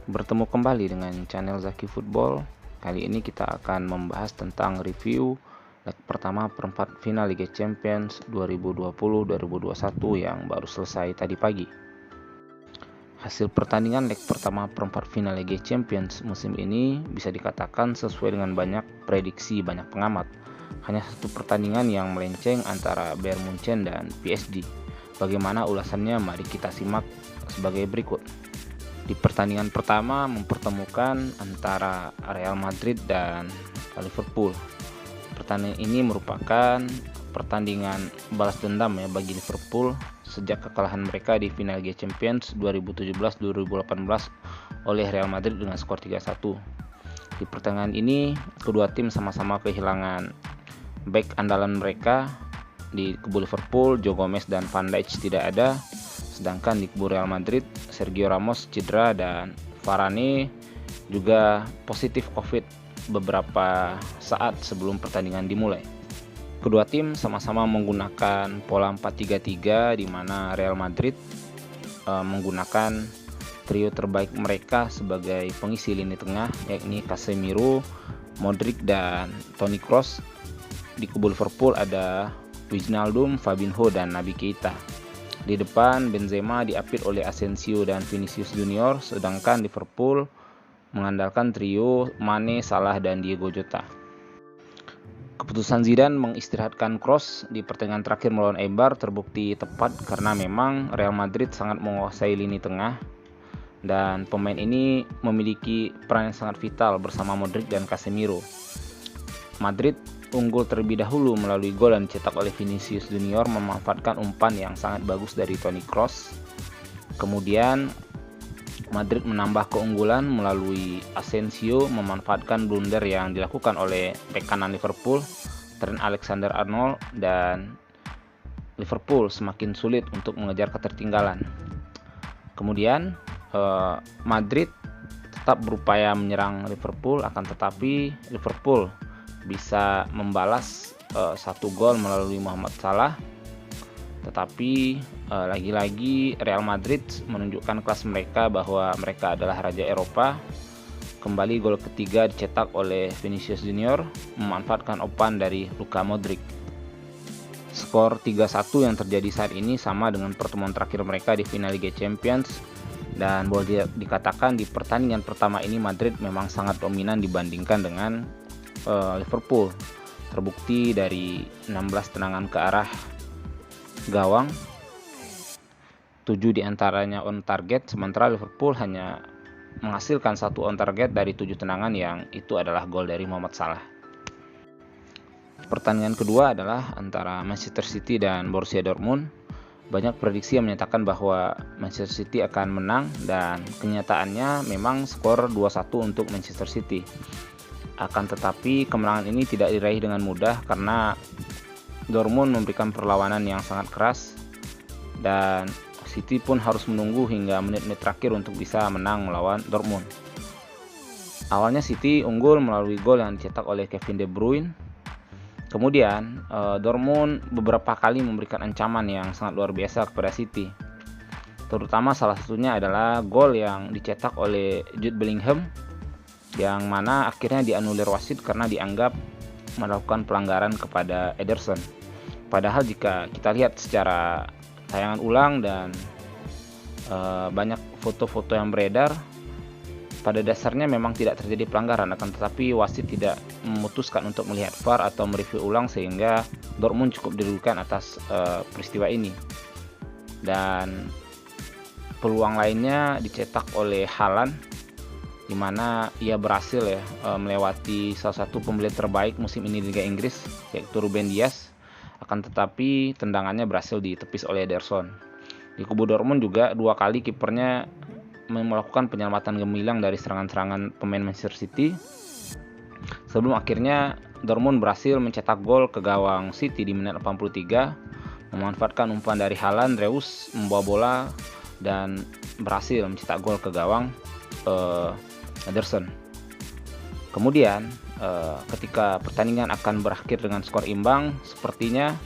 Bertemu kembali dengan channel Zaki Football. Kali ini kita akan membahas tentang review leg pertama perempat final Liga Champions 2020-2021 yang baru selesai tadi pagi. Hasil pertandingan leg pertama perempat final Liga Champions musim ini bisa dikatakan sesuai dengan banyak prediksi banyak pengamat. Hanya satu pertandingan yang melenceng antara Bayern Munchen dan PSG. Bagaimana ulasannya? Mari kita simak sebagai berikut. Di pertandingan pertama mempertemukan antara Real Madrid dan Liverpool. Pertandingan ini merupakan pertandingan balas dendam ya bagi Liverpool sejak kekalahan mereka di final Liga Champions 2017-2018 oleh Real Madrid dengan skor 3-1. Di pertandingan ini kedua tim sama-sama kehilangan back andalan mereka. Di kubu Liverpool, Joe Gomez dan Van Dijk tidak ada. Sedangkan di kubu Real Madrid, Sergio Ramos cedera dan Varane juga positif COVID beberapa saat sebelum pertandingan dimulai. Kedua tim sama-sama menggunakan pola 4-3-3 di mana Real Madrid menggunakan trio terbaik mereka sebagai pengisi lini tengah, yakni Casemiro, Modric dan Toni Kroos. Di kubu Liverpool ada Wijnaldum, Fabinho dan Naby Keita. Di depan Benzema diapit oleh Asensio dan Vinicius Junior, sedangkan Liverpool mengandalkan trio Mane, Salah dan Diego Jota. Keputusan Zidane mengistirahatkan Kroos di pertandingan terakhir melawan Eibar terbukti tepat karena memang Real Madrid sangat menguasai lini tengah dan pemain ini memiliki peran yang sangat vital bersama Modric dan Casemiro. Madrid unggul terlebih dahulu melalui gol yang dicetak oleh Vinicius Junior memanfaatkan umpan yang sangat bagus dari Toni Kroos. Kemudian Madrid menambah keunggulan melalui Asensio memanfaatkan blunder yang dilakukan oleh bek kanan Liverpool, Trent Alexander-Arnold, dan Liverpool semakin sulit untuk mengejar ketertinggalan. Kemudian Madrid tetap berupaya menyerang Liverpool, akan tetapi Liverpool bisa membalas satu gol melalui Mohamed Salah. Tetapi lagi-lagi Real Madrid menunjukkan kelas mereka bahwa mereka adalah raja Eropa. Kembali gol ketiga dicetak oleh Vinicius Junior memanfaatkan umpan dari Luka Modric. Skor 3-1 yang terjadi saat ini sama dengan pertemuan terakhir mereka di final Liga Champions, dan boleh dikatakan di pertandingan pertama ini Madrid memang sangat dominan dibandingkan dengan Liverpool. Terbukti dari 16 tendangan ke arah gawang, 7 diantaranya on target, sementara Liverpool hanya menghasilkan 1 on target dari 7 tendangan yang itu adalah gol dari Mohamed Salah. Pertandingan kedua adalah antara Manchester City dan Borussia Dortmund. Banyak prediksi yang menyatakan bahwa Manchester City akan menang dan kenyataannya memang skor 2-1 untuk Manchester City. Akan tetapi kemenangan ini tidak diraih dengan mudah karena Dortmund memberikan perlawanan yang sangat keras dan City pun harus menunggu hingga menit-menit terakhir untuk bisa menang melawan Dortmund. Awalnya City unggul melalui gol yang dicetak oleh Kevin De Bruyne. Kemudian Dortmund beberapa kali memberikan ancaman yang sangat luar biasa kepada City. Terutama salah satunya adalah gol yang dicetak oleh Jude Bellingham yang mana akhirnya dianulir wasit karena dianggap melakukan pelanggaran kepada Ederson. Padahal jika kita lihat secara tayangan ulang dan banyak foto-foto yang beredar, pada dasarnya memang tidak terjadi pelanggaran, akan tetapi wasit tidak memutuskan untuk melihat VAR atau mereview ulang sehingga Dortmund cukup dirugikan atas peristiwa ini. Dan peluang lainnya dicetak oleh Haaland, di mana ia berhasil melewati salah satu pembelian terbaik musim ini di Liga Inggris, yaitu Ruben Dias. Akan tetapi tendangannya berhasil ditepis oleh Ederson. Di kubu Dortmund juga 2 kali kipernya melakukan penyelamatan gemilang dari serangan-serangan pemain Manchester City, sebelum akhirnya Dortmund berhasil mencetak gol ke gawang City di menit 83, memanfaatkan umpan dari Haaland. Reus membawa bola dan berhasil mencetak gol ke gawang Ederson. Kemudian ketika pertandingan akan berakhir dengan skor imbang, sepertinya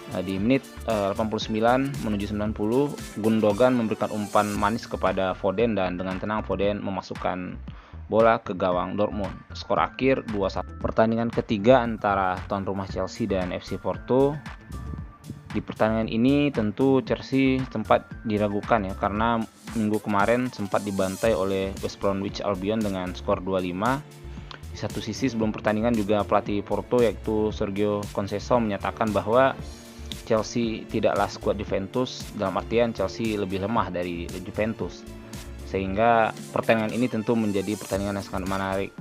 Di menit 89 menuju 90, Gundogan memberikan umpan manis kepada Foden dan dengan tenang Foden memasukkan bola ke gawang Dortmund. Skor akhir 2-1. Pertandingan ketiga antara tuan rumah Chelsea dan FC Porto. Di pertandingan ini tentu Chelsea sempat diragukan ya, karena minggu kemarin sempat dibantai oleh West Bromwich Albion dengan skor 2-5. Di satu sisi sebelum pertandingan juga pelatih Porto yaitu Sergio Conceição menyatakan bahwa Chelsea tidaklah skuad Juventus, dalam artian Chelsea lebih lemah dari Juventus. Sehingga pertandingan ini tentu menjadi pertandingan yang sangat menarik.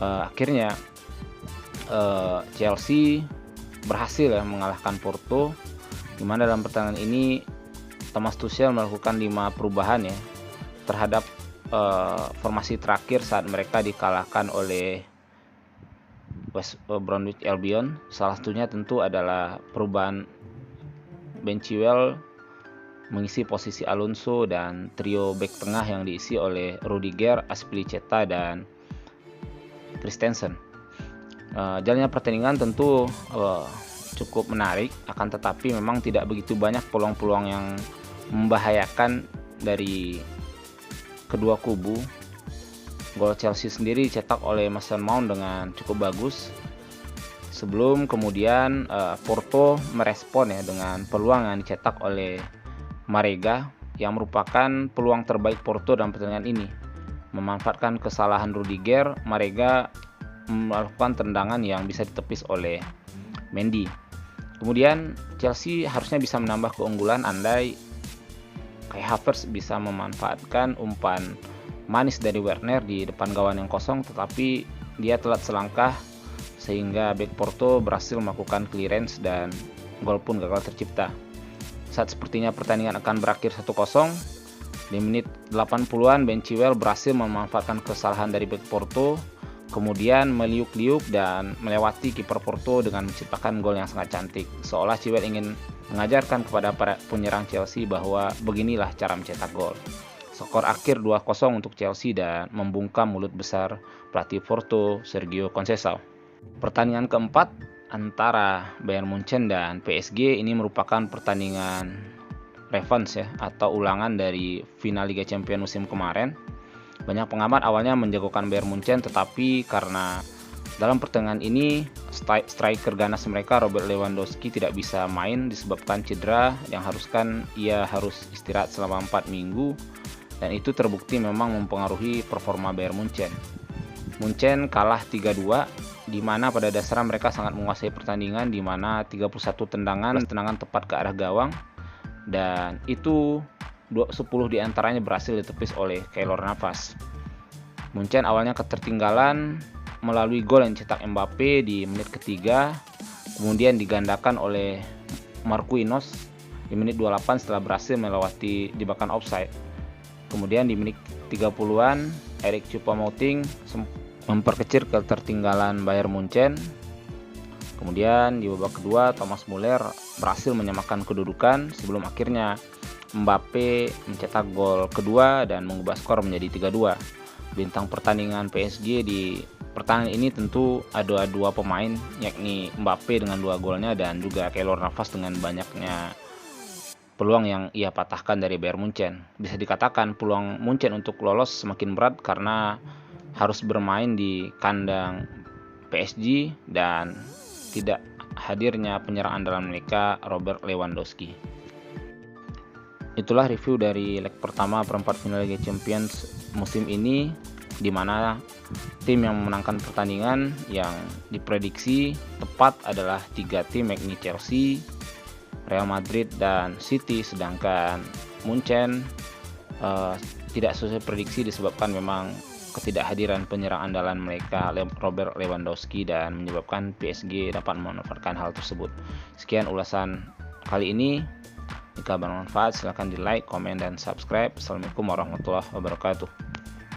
Akhirnya Chelsea berhasil ya mengalahkan Porto, di mana dalam pertandingan ini Thomas Tuchel melakukan 5 perubahan ya terhadap formasi terakhir saat mereka dikalahkan oleh West Bromwich Albion. Salah satunya tentu adalah perubahan Ben Chilwell mengisi posisi Alonso dan trio bek tengah yang diisi oleh Rudiger, Azpilicueta dan Christensen. Jalannya pertandingan tentu cukup menarik, akan tetapi memang tidak begitu banyak peluang-peluang yang membahayakan dari kedua kubu. Gol Chelsea sendiri dicetak oleh Mason Mount dengan cukup bagus. Sebelum kemudian Porto merespon ya dengan peluang yang dicetak oleh Marega yang merupakan peluang terbaik Porto dalam pertandingan ini. Memanfaatkan kesalahan Rudiger, Marega melakukan tendangan yang bisa ditepis oleh Mendy. Kemudian Chelsea harusnya bisa menambah keunggulan andai Kai Havertz bisa memanfaatkan umpan manis dari Werner di depan gawang yang kosong, tetapi dia telat selangkah sehingga bek Porto berhasil melakukan clearance dan gol pun gagal tercipta. Saat sepertinya pertandingan akan berakhir 1-0, di menit 80-an Ben Chilwell berhasil memanfaatkan kesalahan dari bek Porto, kemudian meliuk-liuk dan melewati kiper Porto dengan menciptakan gol yang sangat cantik. Seolah Chilwell ingin mengajarkan kepada para penyerang Chelsea bahwa beginilah cara mencetak gol. Skor akhir 2-0 untuk Chelsea dan membungkam mulut besar pelatih Porto Sergio Conceição. Pertandingan keempat antara Bayern Munchen dan PSG ini merupakan pertandingan revanche ya, atau ulangan dari final Liga Champions musim kemarin. Banyak pengamat awalnya menjagokan Bayern Munchen, tetapi karena dalam pertandingan ini striker ganas mereka Robert Lewandowski tidak bisa main disebabkan cedera yang haruskan ia harus istirahat selama 4 minggu. Dan itu terbukti memang mempengaruhi performa Bayern Munchen. Munchen kalah 3-2, di mana pada dasarnya mereka sangat menguasai pertandingan, di mana 31 tendangan tepat ke arah gawang, dan itu 10 diantaranya berhasil ditepis oleh Keylor Navas. Munchen awalnya ketertinggalan melalui gol yang dicetak Mbappe di menit ketiga, kemudian digandakan oleh Marquinhos di menit 28 setelah berhasil melewati jebakan offside. Kemudian di menit 30-an, Eric Choupo-Moting memperkecil ketertinggalan Bayern Munchen. Kemudian di babak kedua, Thomas Muller berhasil menyamakan kedudukan sebelum akhirnya Mbappe mencetak gol kedua dan mengubah skor menjadi 3-2. Bintang pertandingan PSG di pertandingan ini tentu ada 2 pemain, yakni Mbappe dengan 2 golnya dan juga Keylor Navas dengan banyaknya peluang yang ia patahkan dari Bayern Munchen. Bisa dikatakan peluang Munchen untuk lolos semakin berat karena harus bermain di kandang PSG dan tidak hadirnya penyerang andalan mereka Robert Lewandowski. Itulah review dari leg pertama perempat final Liga Champions musim ini, di mana tim yang memenangkan pertandingan yang diprediksi tepat adalah 3 tim, yakni Chelsea, Real Madrid dan City, sedangkan Munchen tidak sesuai prediksi disebabkan memang ketidakhadiran penyerang andalan mereka Robert Lewandowski dan menyebabkan PSG dapat memanfaatkan hal tersebut. Sekian ulasan kali ini. Jika bermanfaat silahkan di like, komen, dan subscribe. Assalamualaikum warahmatullahi wabarakatuh.